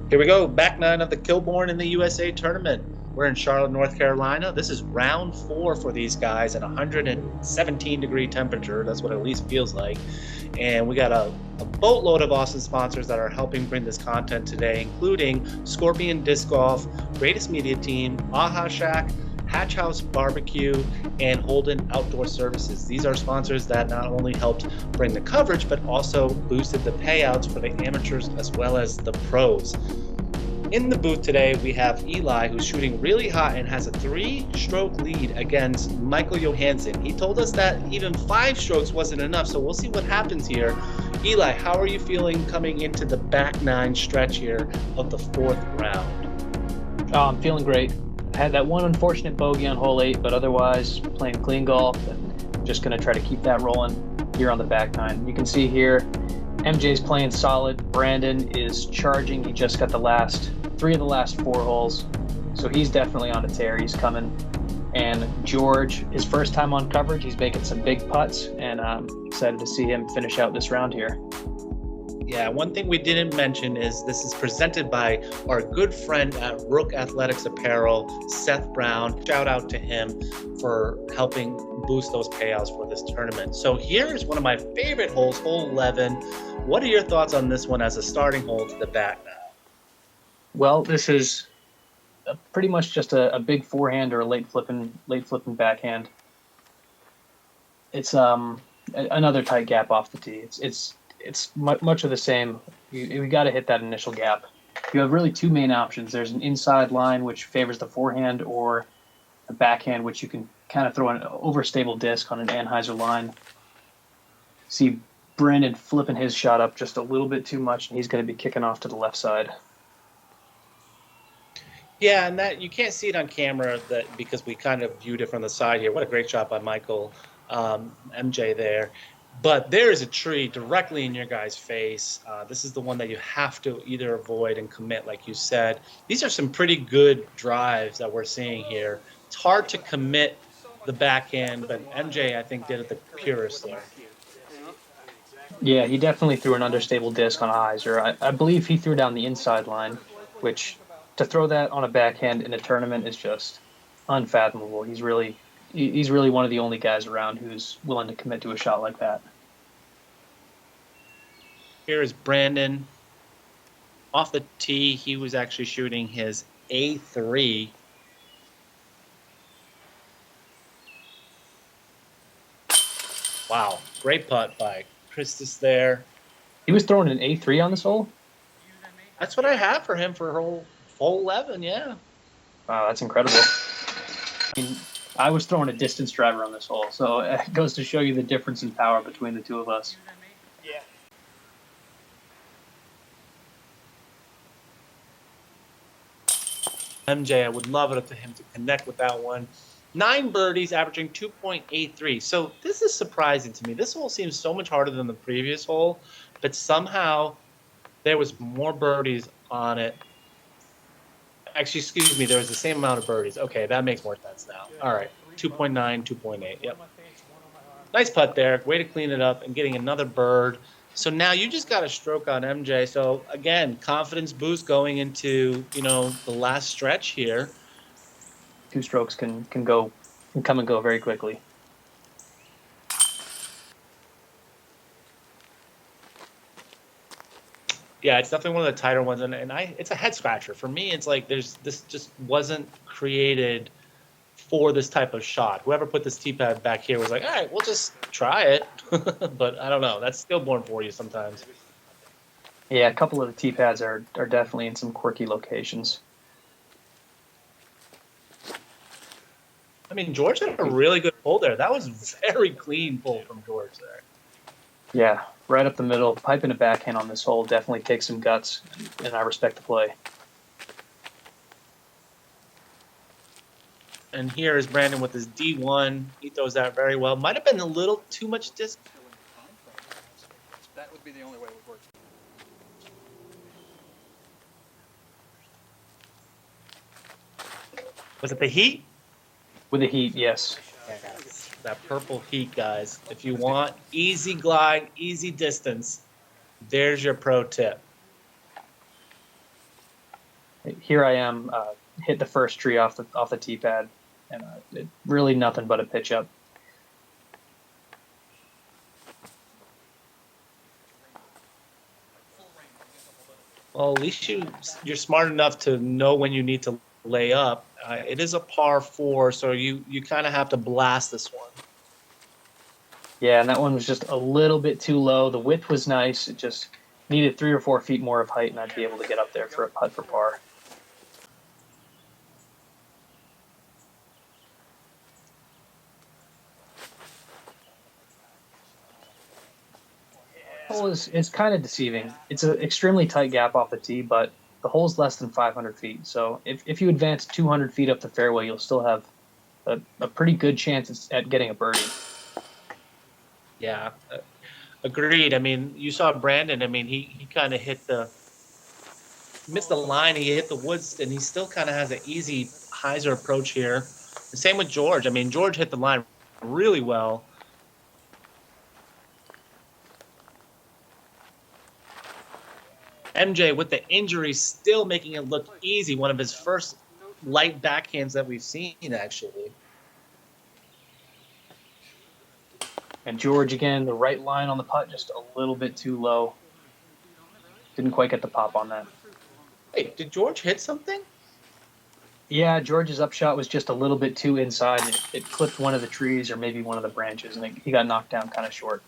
Here we go, back nine of the Kilborne in the USA tournament. We're in Charlotte, North Carolina. This is round 4 for these guys at 117-degree temperature. That's what it at least feels like. And we got a boatload of awesome sponsors that are helping bring this content today, including Scorpion Disc Golf, Raivis Media Team, Aha Shack, Hatch House Barbecue, and Holden Outdoor Services. These are sponsors that not only helped bring the coverage, but also boosted the payouts for the amateurs as well as the pros. In the booth today, we have Eli, who's shooting really hot and has a 3-stroke lead against Michael Johansen. He told us that even 5 strokes wasn't enough, so we'll see what happens here. Eli, how are you feeling coming into the back 9 stretch here of the 4th round? Oh, I'm feeling great. I had that one unfortunate bogey on hole 8, but otherwise playing clean golf and just going to try to keep that rolling here on the back 9. You can see here, MJ's playing solid. Brandon is charging. He just got the last 3 of the last 4 holes, so he's definitely on a tear. He's coming. And George, his first time on coverage, he's making some big putts, and I'm excited to see him finish out this round here. Yeah, one thing we didn't mention is this is presented by our good friend at Rook Athletics Apparel, Seth Brown. Shout out to him for helping boost those payouts for this tournament. So here is one of my favorite holes, hole 11. What are your thoughts on this one as a starting hole to the back now? Well, this is pretty much just a big forehand or a late flipping backhand. It's another tight gap off the tee. It's much of the same. You got to hit that initial gap. You have really 2 main options. There's an inside line, which favors the forehand, or a backhand, which you can kind of throw an overstable disc on an Anheuser line. See Brandon flipping his shot up just a little bit too much, and he's going to be kicking off to the left side. Yeah, and that you can't see it on camera because we kind of viewed it from the side here. What a great shot by Michael MJ there. But there is a tree directly in your guy's face. This is the one that you have to either avoid and commit, like you said. These are some pretty good drives that we're seeing here. It's hard to commit the backhand, but MJ, I think, did it the purest there. Yeah, he definitely threw an understable disc on Heiser. I believe he threw down the inside line, which to throw that on a backhand in a tournament is just unfathomable. He's really one of the only guys around who's willing to commit to a shot like that. Here is Brandon. Off the tee, he was actually shooting his A3. Wow, great putt by Christas there. He was throwing an A3 on this hole? That's what I have for him for hole 11, yeah. Wow, that's incredible. I was throwing a distance driver on this hole, so it goes to show you the difference in power between the 2 of us. Yeah. MJ, I would love it for him to connect with that one. 9 birdies, averaging 2.83. So this is surprising to me. This hole seems so much harder than the previous hole, but somehow there was more birdies on it. Actually, excuse me, there was the same amount of birdies. Okay, that makes more sense now. All right, 2.9, 2.8, yep. Nice putt there. Way to clean it up and getting another bird. So now you just got a stroke on MJ. So, again, confidence boost going into, the last stretch here. 2 strokes can come and go very quickly. Yeah, it's definitely one of the tighter ones, and it's a head scratcher for me. It's like this just wasn't created for this type of shot. Whoever put this tee pad back here was like, all right, we'll just try it. But I don't know. That's Skilborne for you sometimes. Yeah, a couple of the tee pads are definitely in some quirky locations. I mean, George had a really good pull there. That was very clean pull from George there. Yeah, right up the middle. Piping a backhand on this hole definitely takes some guts, and I respect the play. And here is Brandon with his D1. He throws that very well. Might have been a little too much disc. That would be the only way it would work. Was it the heat? With the heat, yes. Yes, that purple heat, guys. If you want easy glide, easy distance, there's your pro tip. here I am, hit the first tree off the tee pad, and really nothing but a pitch up. Well, at least you're smart enough to know when you need to lay up. It is a par 4, so you kind of have to blast this one. Yeah, and that one was just a little bit too low. The width was nice. It just needed 3 or 4 feet more of height, and I'd be able to get up there for a putt for par. Hole is kind of deceiving. It's an extremely tight gap off the tee, but the hole's less than 500 feet. So if you advance 200 feet up the fairway, you'll still have a pretty good chance at getting a birdie. Yeah, agreed. I mean, you saw Brandon. I mean, he kind of missed the line. He hit the woods, and he still kind of has an easy hyzer approach here. The same with George. I mean, George hit the line really well. MJ, with the injury, still making it look easy. One of his first light backhands that we've seen, actually. And George, again, the right line on the putt, just a little bit too low. Didn't quite get the pop on that. Hey, did George hit something? Yeah, George's upshot was just a little bit too inside. It clipped one of the trees or maybe one of the branches, and he got knocked down kind of short.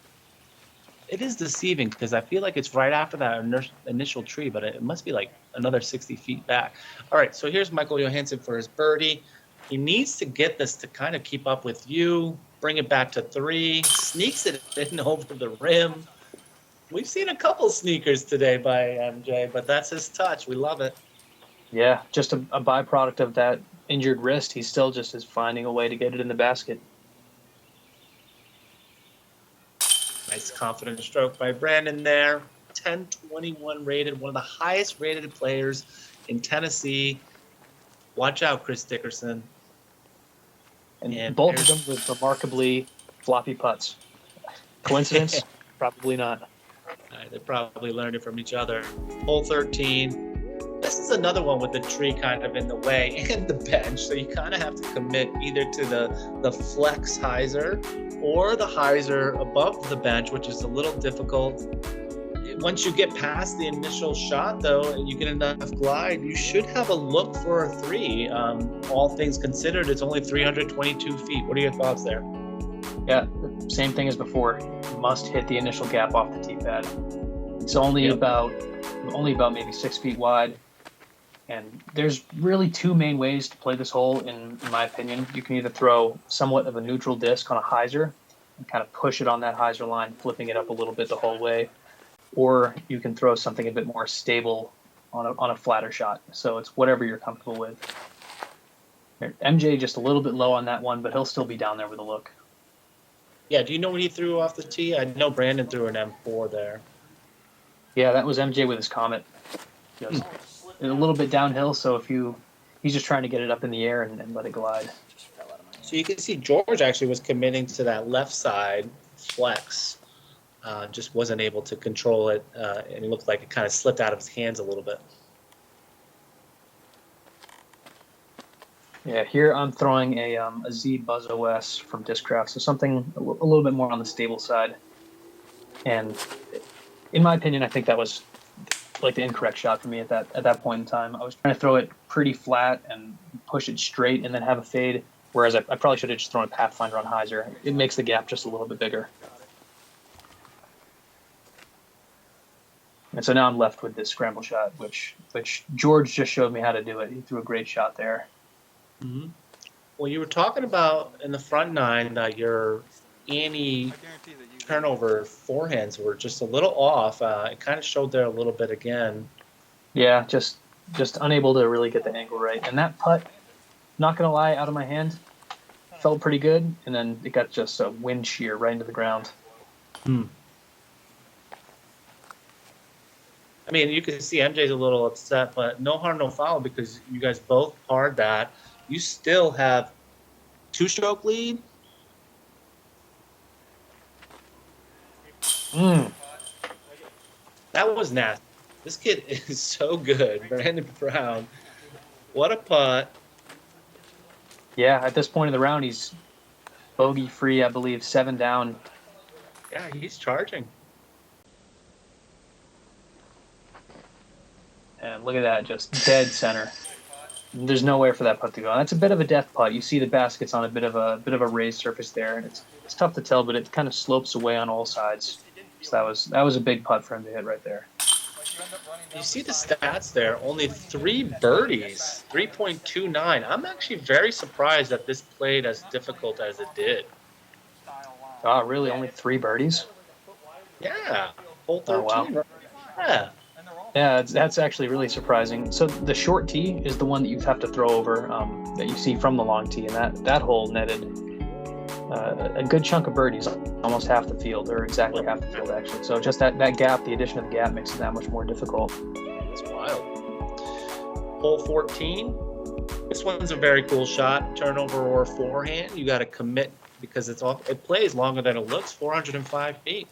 It is deceiving because I feel like it's right after that initial tree, but it must be like another 60 feet back. All right, so here's Michael Johansen for his birdie. He needs to get this to kind of keep up with you, bring it back to 3, sneaks it in over the rim. We've seen a couple sneakers today by MJ, but that's his touch. We love it. Yeah, just a byproduct of that injured wrist. He still just is finding a way to get it in the basket. Nice confident stroke by Brandon there. 1021 rated, one of the highest rated players in Tennessee. Watch out, Chris Dickerson. And both of them with remarkably floppy putts. Coincidence? Probably not. They probably learned it from each other. Hole 13. This is another one with the tree kind of in the way and the bench, so you kind of have to commit either to the flex hyzer or the hyzer above the bench, which is a little difficult. Once you get past the initial shot, though, and you get enough glide, you should have a look for a 3. All things considered, it's only 322 feet. What are your thoughts there? Yeah, same thing as before. You must hit the initial gap off the tee pad. It's only about maybe 6 feet wide. And there's really 2 main ways to play this hole, in my opinion. You can either throw somewhat of a neutral disc on a hyzer and kind of push it on that hyzer line, flipping it up a little bit the whole way. Or you can throw something a bit more stable on a flatter shot. So it's whatever you're comfortable with. MJ just a little bit low on that one, but he'll still be down there with a look. Yeah, do you know what he threw off the tee? I know Brandon threw an M4 there. Yeah, that was MJ with his Comet. A little bit downhill, so he's just trying to get it up in the air and let it glide. So you can see George actually was committing to that left side flex, just wasn't able to control it, and it looked like it kind of slipped out of his hands a little bit. Yeah, here I'm throwing a Z Buzz OS from Discraft, so something a little bit more on the stable side. And in my opinion, I think that was like the incorrect shot for me at that point in time. I was trying to throw it pretty flat and push it straight and then have a fade, whereas I probably should have just thrown a Pathfinder on hyzer. It makes the gap just a little bit bigger. And so now I'm left with this scramble shot, which George just showed me how to do it. He threw a great shot there. Mm-hmm. Well, you were talking about in the front 9 that your turnover forehands were just a little off. It kind of showed there a little bit again. Yeah, just unable to really get the angle right. And that putt, not going to lie, out of my hand, felt pretty good. And then it got just a wind shear right into the ground. I mean, you can see MJ's a little upset, but no harm, no foul, because you guys both parred that. You still have 2-stroke lead. That was nasty. This kid is so good, Brandon Brown. What a putt. Yeah, at this point in the round, he's bogey free, I believe, 7 down. Yeah, he's charging. And look at that, just dead center. There's nowhere for that putt to go. That's a bit of a death putt. You see the basket's on a bit of a raised surface there, and it's tough to tell, but it kind of slopes away on all sides. So that was a big putt for him to hit right there. You see the stats there, only 3 birdies, 3.29. I'm actually very surprised that this played as difficult as it did. Oh, really? Only 3 birdies? Yeah, hole 13. Oh, wow. Yeah. Yeah, that's actually really surprising. So the short tee is the one that you have to throw over that you see from the long tee, and that hole netted a good chunk of birdies, almost half the field, or exactly half the field, actually. So just that gap, the addition of the gap makes it that much more difficult. It's wild. Hole 14. This one's a very cool shot. Turnover or forehand. You got to commit because it plays longer than it looks, 405 feet.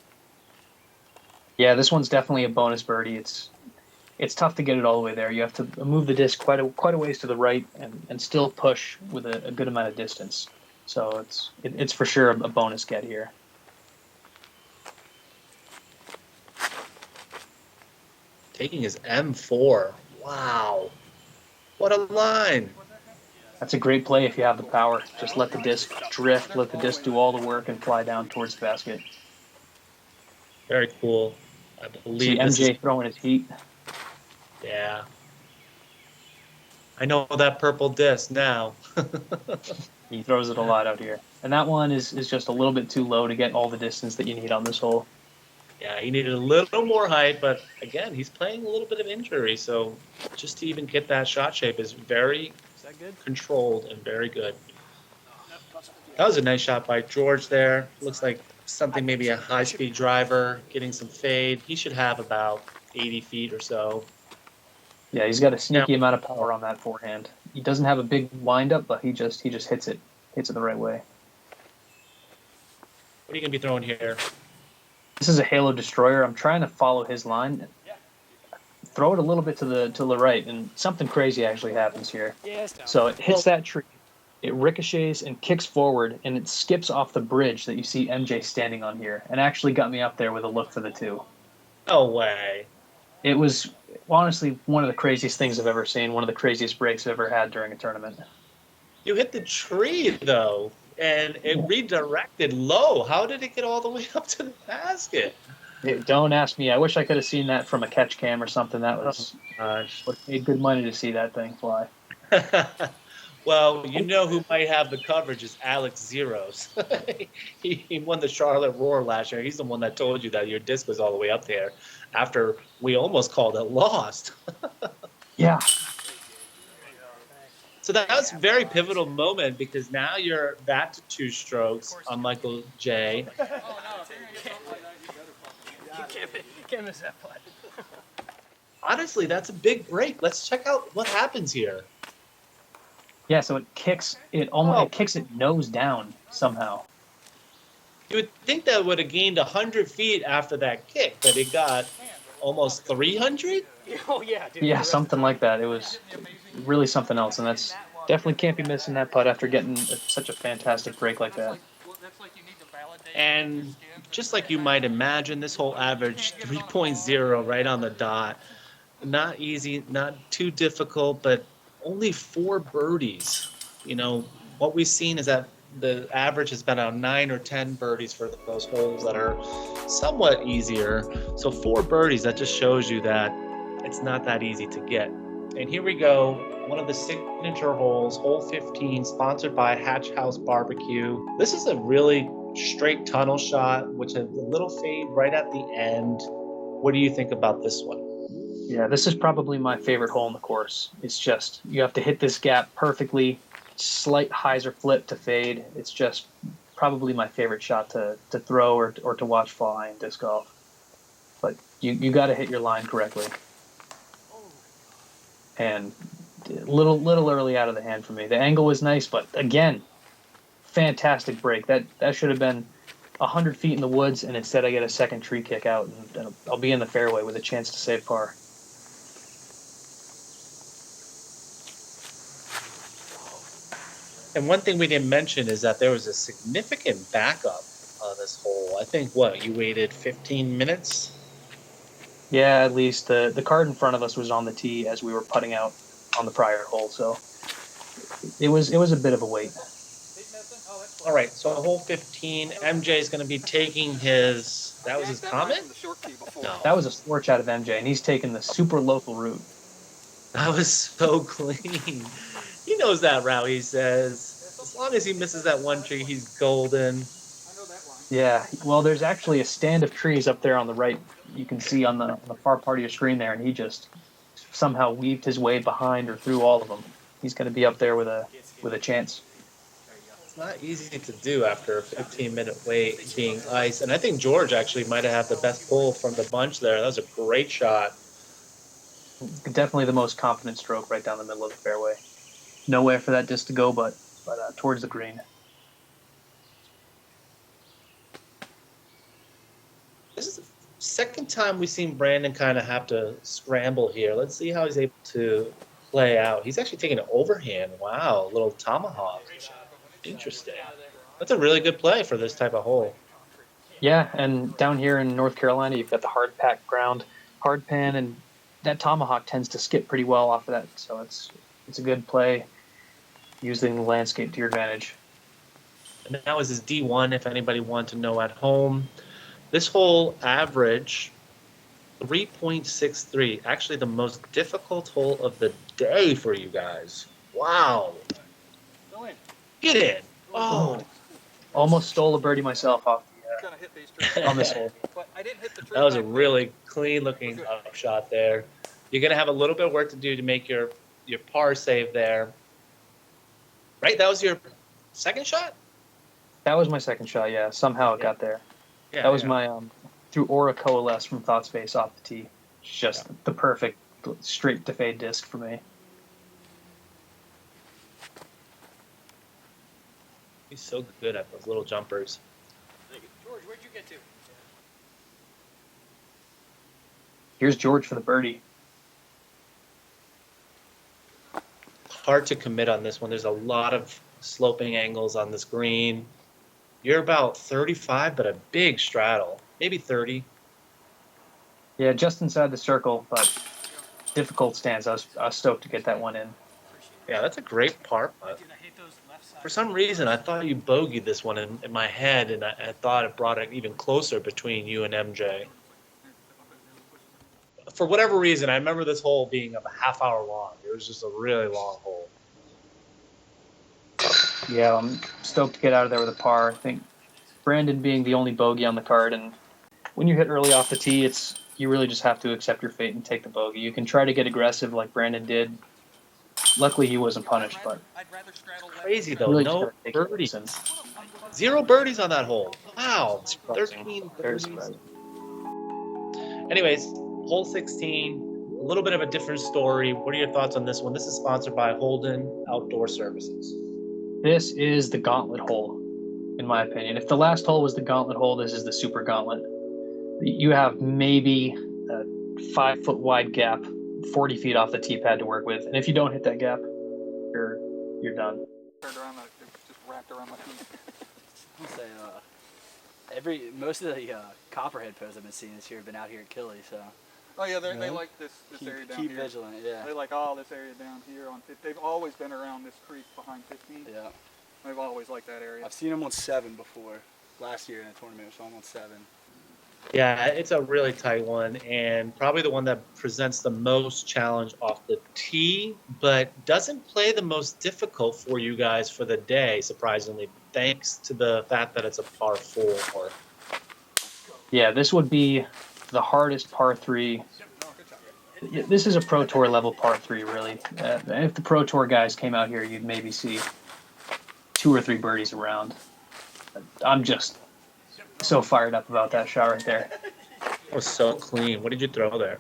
Yeah, this one's definitely a bonus birdie. It's tough to get it all the way there. You have to move the disc quite a ways to the right and still push with a good amount of distance. So it's for sure a bonus get here. Taking his M4. Wow. What a line. That's a great play if you have the power. Just let the disc drift, let the disc do all the work and fly down towards the basket. Very cool. I believe See MJ throwing his heat. Yeah. I know that purple disc now. He throws it a lot out here. And that one is just a little bit too low to get all the distance that you need on this hole. Yeah, he needed a little more height, but again, he's playing a little bit of injury, so just to even get that shot shape is very controlled and very good. That was a nice shot by George there. Looks like something, maybe a high-speed driver, getting some fade. He should have about 80 feet or so. Yeah, he's got a sneaky amount of power on that forehand. He doesn't have a big windup, but he just hits it the right way. What are you going to be throwing here? This is a Halo Destroyer. I'm trying to follow his line. Throw it a little bit to the right, and something crazy actually happens here. So it hits that tree, it ricochets and kicks forward, and it skips off the bridge that you see MJ standing on here, and actually got me up there with a look for the 2. No way. It was honestly one of the craziest things I've ever seen, one of the craziest breaks I've ever had during a tournament. You hit the tree, though, and it redirected low. How did it get all the way up to the basket? Don't ask me. I wish I could have seen that from a catch cam or something. That was would paid good money to see that thing fly. Well, you know who might have the coverage is Alex Zeros. He won the Charlotte Roar last year. He's the one that told you that your disc was all the way up there after we almost called it lost. Yeah. So that was a very pivotal moment because now you're back to 2 strokes on Michael J. You can't miss that putt. Honestly, that's a big break. Let's check out what happens here. Yeah, so it kicks it nose down somehow. You would think that would have gained 100 feet after that kick, but it got almost 300? Oh, yeah, dude. Yeah, something like that. It was really something else, and that's definitely can't be missing that putt after getting such a fantastic break like that. And just like you might imagine, this whole average 3.0 right on the dot. Not easy, not too difficult, but only 4 birdies. You know, what we've seen is that the average has been on 9 or 10 birdies for those holes that are somewhat easier. So 4 birdies, that just shows you that it's not that easy to get. And here we go, one of the signature holes, hole 15, sponsored by Hatch House Barbecue. This is a really straight tunnel shot, which has a little fade right at the end. What do you think about this one? Yeah, this is probably my favorite hole in the course. It's just, you have to hit this gap perfectly, slight hyzer flip to fade. It's just probably my favorite shot to throw or to watch fly in disc golf. But you got to hit your line correctly. And a little early out of the hand for me. The angle was nice, but again, fantastic break. That should have been 100 feet in the woods, and instead I get a second tree kick out, and I'll be in the fairway with a chance to save par. And one thing we didn't mention is that there was a significant backup on this hole. I think, you waited 15 minutes? Yeah, at least the card in front of us was on the tee as we were putting out on the prior hole, so it was a bit of a wait. All right, so hole 15, MJ is going to be taking his. That was his comment? No, that was a scorch out of MJ, and he's taking the super local route. That was so clean. He knows that route, he says. As long as he misses that one tree, he's golden. Yeah, well, there's actually a stand of trees up there on the right. You can see on the far part of your screen there, and he just somehow weaved his way behind or through all of them. He's going to be up there with a chance. It's not easy to do after a 15-minute wait being ice. And I think George actually might have had the best pull from the bunch there. That was a great shot. Definitely the most confident stroke right down the middle of the fairway. Nowhere for that disc to go but towards the green. This is the second time we've seen Brandon kind of have to scramble here. Let's see how he's able to play out. He's actually taking an overhand. Wow, a little tomahawk. Interesting. That's a really good play for this type of hole. Yeah, and down here in North Carolina, you've got the hard packed ground, hard pan, and that tomahawk tends to skip pretty well off of that. So it's a good play using the landscape to your advantage. And that was his D1, if anybody wanted to know at home. This hole average 3.63. Actually, the most difficult hole of the day for you guys. Wow. Get in. Oh. Almost stole a birdie myself off on this hole. That was a really clean-looking shot there. You're going to have a little bit of work to do to make your par save there. Right? That was your second shot? That was my second shot, yeah. Somehow it got there. Yeah, that was my through Aura Coalesce from Thought Space off the tee. Just the perfect straight to fade disc for me. He's so good at those little jumpers. George, where'd you get to? Here's George for the birdie. Hard to commit on this one. There's a lot of sloping angles on this green. You're about 35, but a big straddle. Maybe 30. Yeah, just inside the circle, but difficult stance. I was stoked to get that one in. Yeah, that's a great par putt. For some reason, I thought you bogeyed this one in my head, and I thought it brought it even closer between you and MJ. For whatever reason, I remember this hole being a half hour long. It was just a really long hole. Yeah, I'm stoked to get out of there with a par. I think Brandon being the only bogey on the card, and when you hit early off the tee, you really just have to accept your fate and take the bogey. You can try to get aggressive like Brandon did. Luckily, he wasn't punished, but crazy though. Really no birdies. 0 birdies on that hole. Wow. 13 birdies. Anyways, hole 16, a little bit of a different story. What are your thoughts on this one? This is sponsored by Holden Outdoor Services. This is the gauntlet hole, in my opinion. If the last hole was the gauntlet hole, this is the super gauntlet. You have maybe a 5 foot wide gap, 40 feet off the tee pad to work with, and if you don't hit that gap, you're done. Just wrapped around my feet. Most of the copperhead pros I've been seeing this year have been out here at Killy, so. Oh yeah, they like this area down here. Keep vigilant, yeah. They like all this area down here on. They've always been around this creek behind 15. Yeah. They've always liked that area. I've seen them on 7 before. Last year in a tournament, so I'm on 7. Yeah, it's a really tight one, and probably the one that presents the most challenge off the tee, but doesn't play the most difficult for you guys for the day, surprisingly, thanks to the fact that it's a par 4. Yeah, this would be the hardest par 3. This is a Pro Tour level par 3, really. If the Pro Tour guys came out here, you'd maybe see 2 or 3 birdies around. I'm just so fired up about that shot right there. It was so clean. What did you throw there?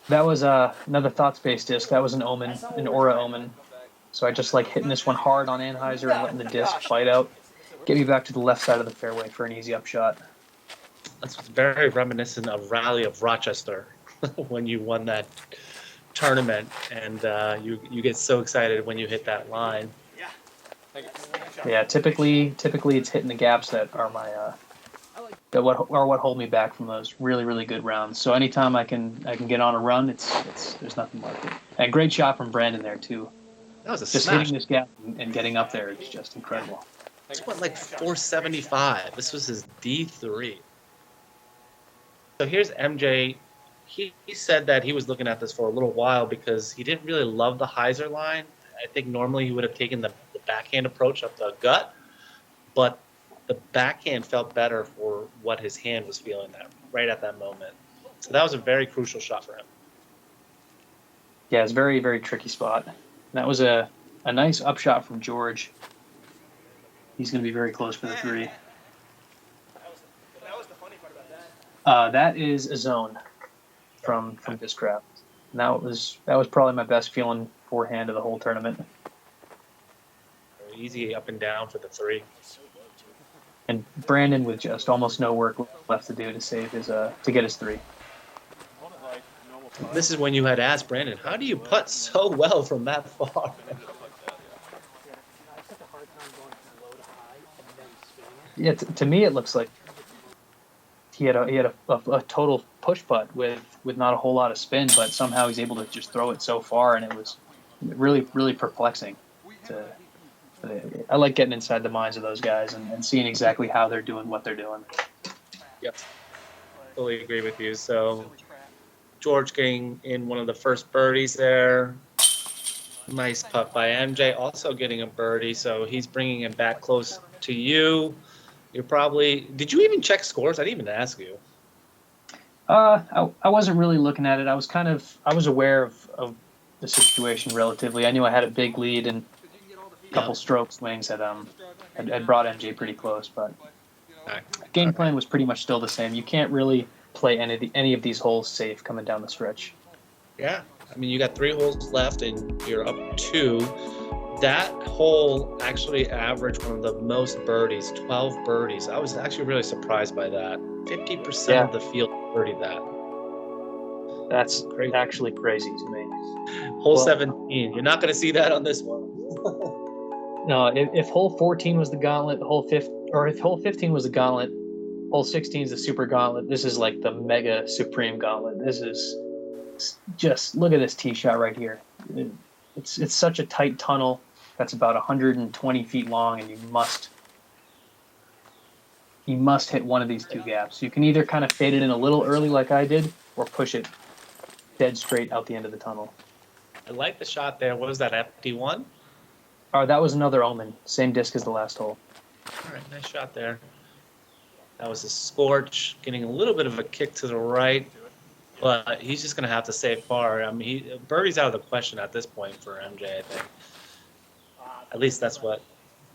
That was another Thought Space disc. That was an Omen, an Aura Omen. So I just like hitting this one hard on Anheuser and letting the disc bite out. Get me back to the left side of the fairway for an easy upshot. That's very reminiscent of Rally of Rochester when you won that tournament, and you get so excited when you hit that line. Yeah, typically it's hitting the gaps that are my what hold me back from those really, really good rounds. So anytime I can get on a run, it's there's nothing like it. And great shot from Brandon there too. That was a Just smash. hitting this gap and getting up there is just incredible. This went like 475. This was his D3. So here's MJ. He said that he was looking at this for a little while because he didn't really love the hyzer line. I think normally he would have taken the backhand approach up the gut, but the backhand felt better for what his hand was feeling right at that moment. So that was a very crucial shot for him. Yeah, it's a very, very tricky spot. That was a nice upshot from George. He's going to be very close for the 3. That was the funny part about that. That is a zone from Discraft. And that was probably my best feeling forehand of the whole tournament. Very easy up and down for the 3. And Brandon with just almost no work left to do to save his to get his 3. This is when you had asked Brandon, how do you putt so well from that far? Yeah, to me it looks like he had a total push putt with not a whole lot of spin, but somehow he's able to just throw it so far, and it was really, really perplexing. I like getting inside the minds of those guys and seeing exactly how they're doing what they're doing. Yep, fully agree with you. So George getting in one of the first birdies there. Nice putt by MJ, also getting a birdie, so he's bringing him back close to you. You're probably... Did you even check scores? I didn't even ask you. I wasn't really looking at it. I was aware of the situation relatively. I knew I had a big lead and a couple stroke swings had brought MJ pretty close, but game plan was pretty much still the same. You can't really play any of these holes safe coming down the stretch. Yeah, I mean, you got 3 holes left and you're up 2. That hole actually averaged one of the most birdies, 12 birdies. I was actually really surprised by that. 50% of the field birdied that. That's actually crazy to me. Hole 17. You're not going to see that on this one. No, if hole 14 was the gauntlet, if hole 15 was the gauntlet, hole 16 is the super gauntlet. This is like the mega supreme gauntlet. This is just, look at this tee shot right here. It's such a tight tunnel that's about 120 feet long, and you must hit one of these 2 gaps. You can either kind of fade it in a little early like I did, or push it dead straight out the end of the tunnel. I like the shot there. What was that, empty one? That was another Omen. Same disc as the last hole. All right, nice shot there. That was a scorch, getting a little bit of a kick to the right, but he's just going to have to save par. I mean, birdie's out of the question at this point for MJ, I think. At least that's what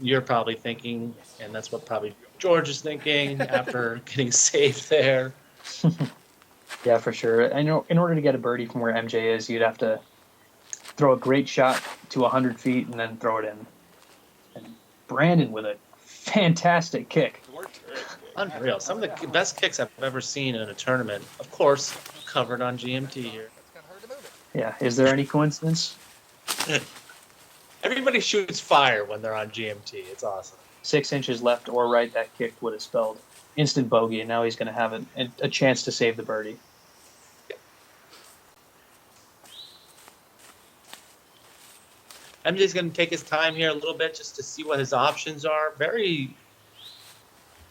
you're probably thinking, and that's what probably George is thinking after getting saved there. Yeah, for sure. I know in order to get a birdie from where MJ is, you'd have to throw a great shot to 100 feet and then throw it in. And Brandon with a fantastic kick. Unreal. Some of the best kicks I've ever seen in a tournament. Of course, covered on GMT here. Yeah, is there any coincidence? Everybody shoots fire when they're on GMT. It's awesome. 6 inches left or right, that kick would have spelled instant bogey, and now he's going to have a chance to save the birdie. MJ's going to take his time here a little bit just to see what his options are. Very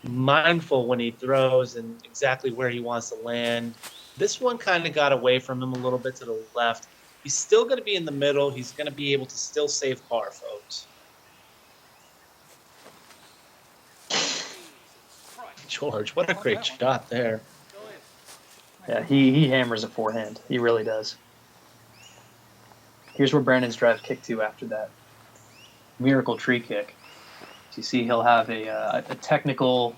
mindful when he throws and exactly where he wants to land. This one kind of got away from him a little bit to the left. He's still going to be in the middle. He's going to be able to still save par, folks. George, what a great shot there. Yeah, he hammers a forehand. He really does. Here's where Brandon's drive kicked to after that miracle tree kick. So you see he'll have a technical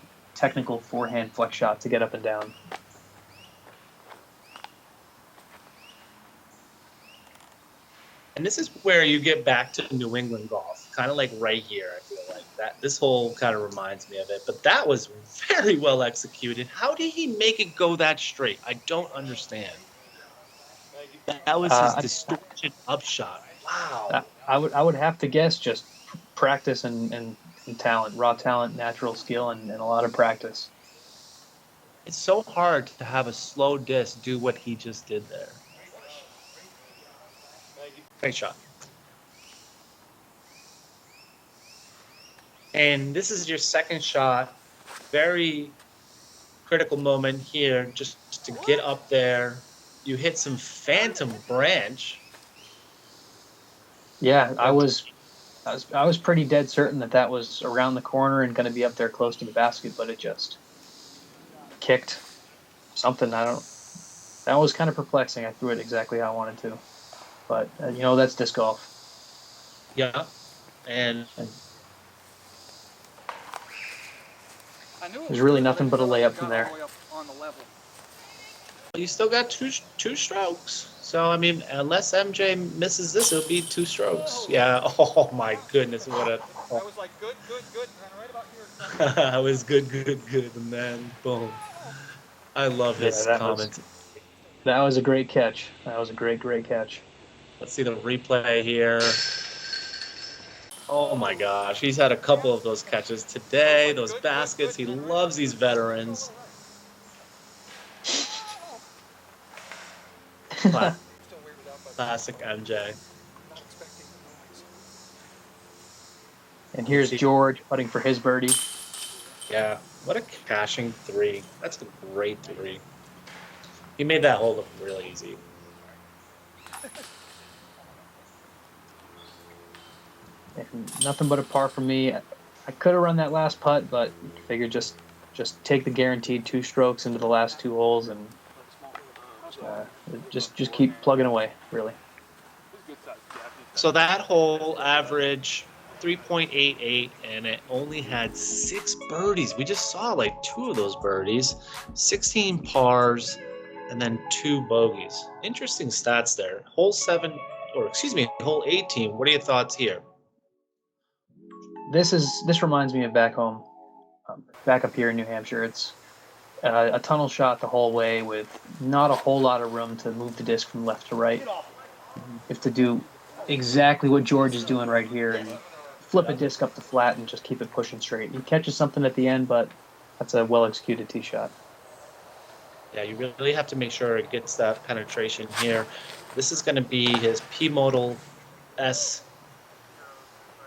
forehand flex shot to get up and down. And this is where you get back to New England golf, kind of like right here. I feel like that this hole kind of reminds me of it. But that was very well executed. How did he make it go that straight? I don't understand. That was his distortion upshot. Wow. I would have to guess just practice and and talent, raw talent, natural skill, and a lot of practice. It's so hard to have a slow disc do what he just did there. Great shot. And this is your second shot. Very critical moment here, just to get up there. You hit some phantom branch. Yeah, I was pretty dead certain that was around the corner and going to be up there close to the basket, but it just kicked something. That was kind of perplexing. I threw it exactly how I wanted to, but that's disc golf. Yeah, and I knew it there's really nothing but a layup from there. On the level. you still got two strokes. So I mean, unless MJ misses this, it'll be 2 strokes. Yeah. Oh my goodness, what a. I was like, good, and right about here. I was good, and then boom. I love his comment. That was a great catch. That was a great catch. Let's see the replay here. Oh my gosh, he's had a couple of those catches today, those baskets. He loves these veterans. Classic MJ. And here's George putting for his birdie. Yeah, what a cashing 3. That's a great 3. He made that hole look really easy. And nothing but a par for me. I could have run that last putt, but figured just take the guaranteed 2 strokes into the last 2 holes and just keep plugging away, really. So that hole average 3.88, and it only had 6 birdies. We just saw like 2 of those birdies, 16 pars, and then 2 bogeys. Interesting stats there. Hole 18. What are your thoughts here? This reminds me of back home, back up here in New Hampshire. It's a tunnel shot the whole way with not a whole lot of room to move the disc from left to right. You have to do exactly what George is doing right here and flip a disc up the flat and just keep it pushing straight. He catches something at the end, but that's a well-executed tee shot. Yeah, you really have to make sure it gets that penetration here. This is going to be his P-Modal S.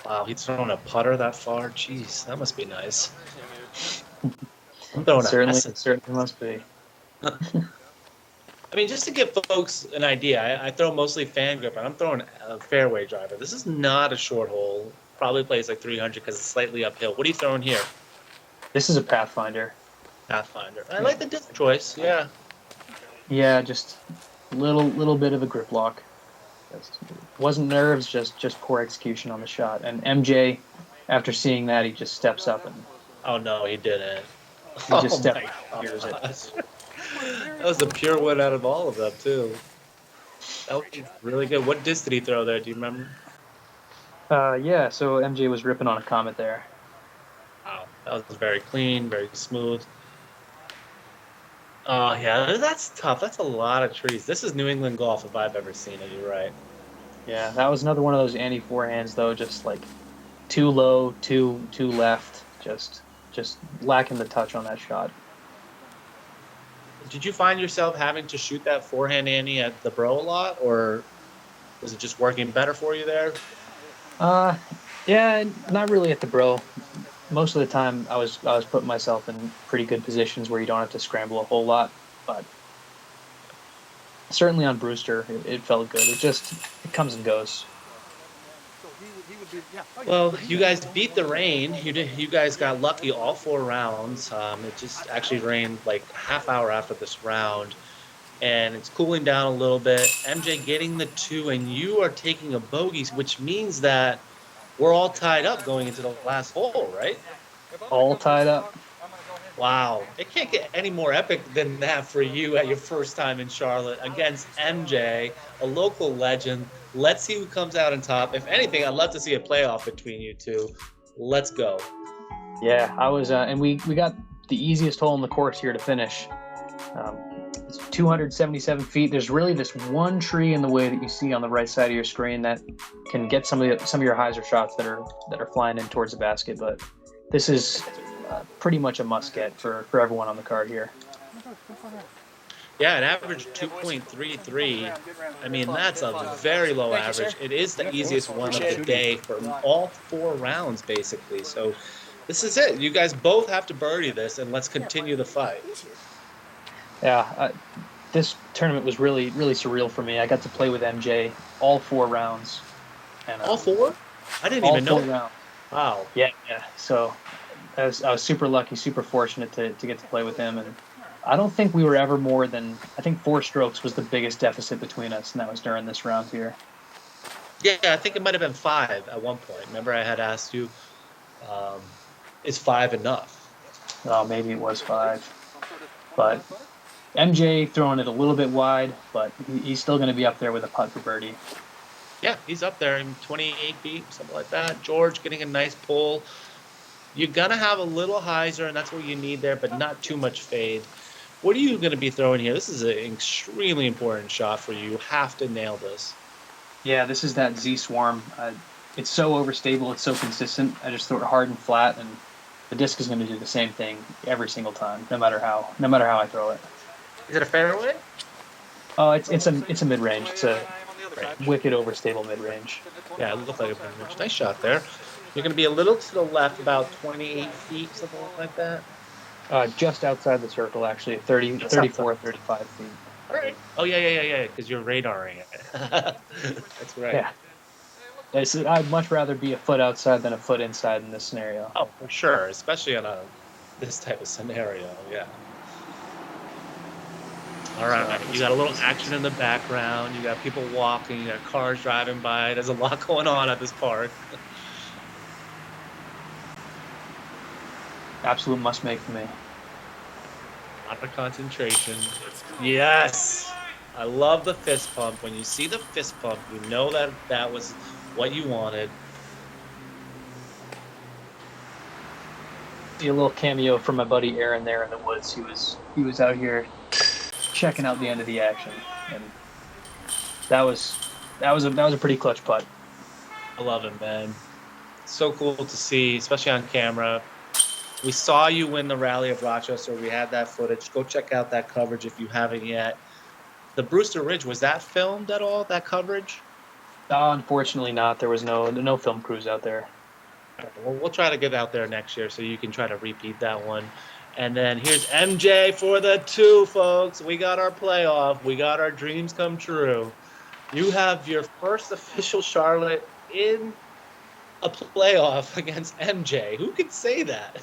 Wow, he's throwing a putter that far. Jeez, that must be nice. I'm throwing It certainly must be. I mean, just to give folks an idea, I throw mostly fan grip, and I'm throwing a fairway driver. This is not a short hole. Probably plays like 300 because it's slightly uphill. What are you throwing here? This is a Pathfinder. Pathfinder. I like the disc choice. Yeah. Yeah, just little bit of a grip lock. Wasn't nerves, just poor execution on the shot. And MJ, after seeing that, he just steps up and. Oh no, he didn't. He just stepped up. Here's it. That was the pure one out of all of them too. That was really good. What disc did he throw there? Do you remember? Yeah. So MJ was ripping on a Comet there. Wow, that was very clean, very smooth. Oh yeah, that's tough. That's a lot of trees. This is New England golf if I've ever seen it. You're right. Yeah, that was another one of those Andy forehands though, just like too low, too left, just lacking the touch on that shot. Did you find yourself having to shoot that forehand Andy at the Bro a lot, or was it just working better for you there? Yeah, not really at the Bro. Most of the time, I was putting myself in pretty good positions where you don't have to scramble a whole lot. But certainly on Brewster, it felt good. It comes and goes. Well, you guys beat the rain. You guys got lucky all 4 rounds. It just actually rained like half hour after this round, and it's cooling down a little bit. MJ getting the 2, and you are taking a bogey, which means that we're all tied up going into the last hole, right? All tied up. Wow. It can't get any more epic than that for you at your first time in Charlotte against MJ, a local legend. Let's see who comes out on top. If anything, I'd love to see a playoff between you two. Let's go. Yeah, I was, and we got the easiest hole in the course here to finish. It's 277 feet. There's really this one tree in the way that you see on the right side of your screen that can get some of your hyzer shots that are flying in towards the basket. But this is pretty much a must get for everyone on the card here. Yeah, an average 2.33. I mean, that's a very low average. It is the easiest one of the day for all 4 rounds, basically. So this is it. You guys both have to birdie this, and let's continue the fight. Yeah, this tournament was really, really surreal for me. I got to play with MJ all 4 rounds. And, all 4? I didn't even know. All 4 rounds. Wow. Yeah. So I was super lucky, super fortunate to get to play with him. And I don't think we were ever more than, I think 4 strokes was the biggest deficit between us, and that was during this round here. Yeah, I think it might have been 5 at one point. Remember I had asked you, is 5 enough? Oh, maybe it was 5. But MJ throwing it a little bit wide, but he's still going to be up there with a putt for birdie. Yeah, he's up there in 28 feet, something like that. George getting a nice pull. You're going to have a little hyzer, and that's what you need there, but not too much fade. What are you going to be throwing here? This is an extremely important shot for you. You have to nail this. Yeah, this is that Z Swarm. It's so overstable. It's so consistent. I just throw it hard and flat, and the disc is going to do the same thing every single time, no matter how I throw it. Is it a fairway? Oh, it's a mid range. It's a wicked overstable mid range. Yeah, it looked like a mid range. Nice shot there. You're going to be a little to the left, about 28 feet, something like that. Just outside the circle, actually, 34, 35 feet. All right. Oh, yeah, because you're radaring it. That's right. Yeah. I'd much rather be a foot outside than a foot inside in this scenario. Oh, for sure, especially on this type of scenario, yeah. All right, you got a little action in the background. You got people walking. You got cars driving by. There's a lot going on at this park. Absolute must make for me. A lot of concentration. Yes! I love the fist pump. When you see the fist pump, you know that was what you wanted. See a little cameo from my buddy Aaron there in the woods. He was out here checking out the end of the action, and that was a pretty clutch putt. I love it, man. So cool to see, especially on camera. We saw you win the Rally of Rochester. We had that footage. Go check out that coverage if you haven't yet. The Brewster Ridge, was that filmed at all, that coverage? Unfortunately not. There was no film crews out there. Well, we'll try to get out there next year so you can try to repeat that one. And then here's MJ for the 2, folks. We got our playoff. We got our dreams come true. You have your first official Charlotte in a playoff against MJ. Who could say that?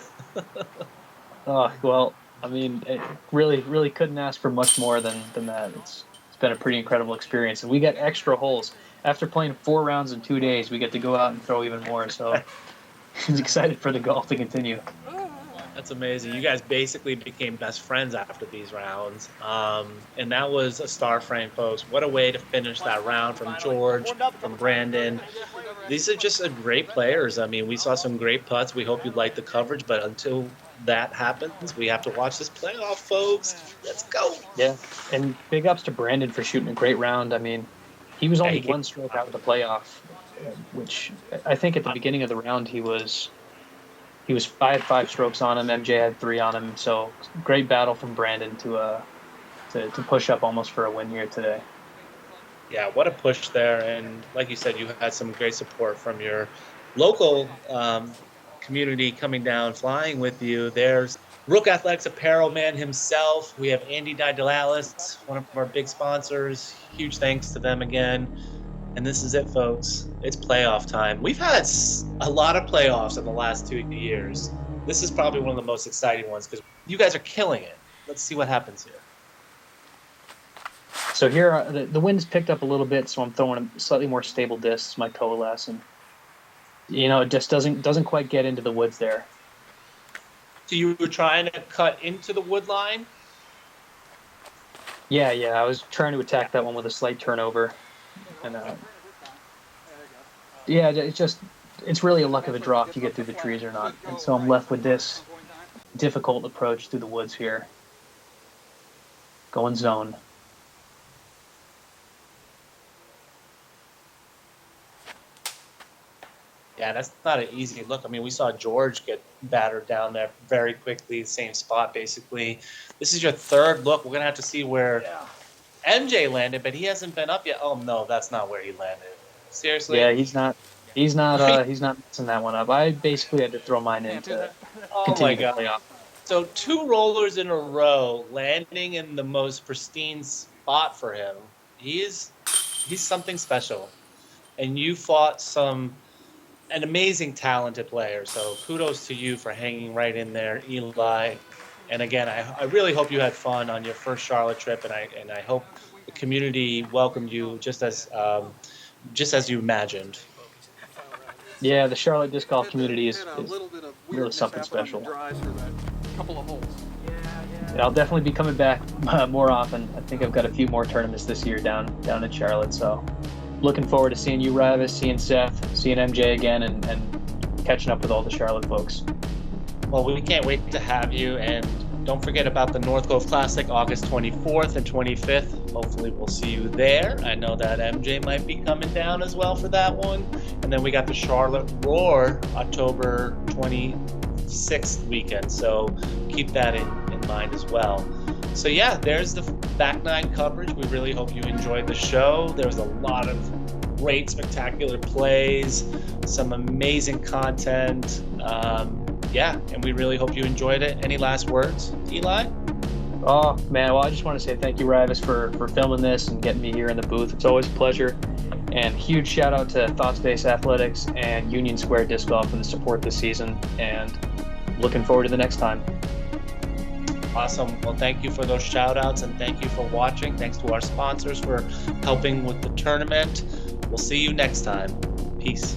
Oh, well, I mean, it really couldn't ask for much more than that. It's been a pretty incredible experience. And we got extra holes. After playing 4 rounds in 2 days, we get to go out and throw even more. So he's excited for the golf to continue. That's amazing. You guys basically became best friends after these rounds. And that was a star frame, folks. What a way to finish that round from George, from Brandon. These are just great players. I mean, we saw some great putts. We hope you like the coverage, but until that happens, we have to watch this playoff, folks. Let's go. Yeah, and big ups to Brandon for shooting a great round. I mean, he was only 1 stroke out of the playoff, which I think at the beginning of the round I had 5 strokes on him. MJ had 3 on him. So great battle from Brandon to push up almost for a win here today. Yeah, what a push there. And like you said, you had some great support from your local community coming down, flying with you. There's Rook Athletics Apparel man himself. We have Andy Didalalis, one of our big sponsors. Huge thanks to them again. And this is it, folks. It's playoff time. We've had a lot of playoffs in the last 2 years. This is probably one of the most exciting ones because you guys are killing it. Let's see what happens here. So here, the wind's picked up a little bit, so I'm throwing a slightly more stable disc, my coalesce, and it just doesn't quite get into the woods there. So you were trying to cut into the wood line? Yeah, I was trying to attack that one with a slight turnover. And yeah, it's really a luck of the draw if you get through the trees or not. And so I'm left with this difficult approach through the woods here. Going zone. Yeah, that's not an easy look. I mean, we saw George get battered down there very quickly, same spot basically. This is your third look. We're going to have to see where MJ landed, but he hasn't been up yet. Oh, no, that's not where he landed. Seriously? Yeah, he's not messing that one up. I basically had to throw mine in to continue to play off. So 2 rollers in a row landing in the most pristine spot for him. He's something special. And you fought an amazing talented player. So kudos to you for hanging right in there, Eli. And again, I really hope you had fun on your first Charlotte trip, and I hope the community welcomed you just as you imagined. Yeah, the Charlotte disc golf community is really something special. Couple of holes. Yeah, I'll definitely be coming back more often. I think I've got a few more tournaments this year down in Charlotte. So looking forward to seeing you, Raivis, seeing Seth, seeing MJ again, and catching up with all the Charlotte folks. Well, we can't wait to have you, and don't forget about the North Cove Classic, August 24th and 25th. Hopefully we'll see you there. I know that MJ might be coming down as well for that one. And then we got the Charlotte Roar, October 26th weekend, so keep that in mind as well. So yeah, there's the back nine coverage. We really hope you enjoyed the show. There was a lot of great, spectacular plays, some amazing content. And we really hope you enjoyed it. Any last words, Eli? Oh, man, well, I just want to say thank you, Raivis, for filming this and getting me here in the booth. It's always a pleasure. And huge shout out to Thought Space Athletics and Union Square Disc Golf for the support this season. And looking forward to the next time. Awesome. Well, thank you for those shout outs, and thank you for watching. Thanks to our sponsors for helping with the tournament. We'll see you next time. Peace.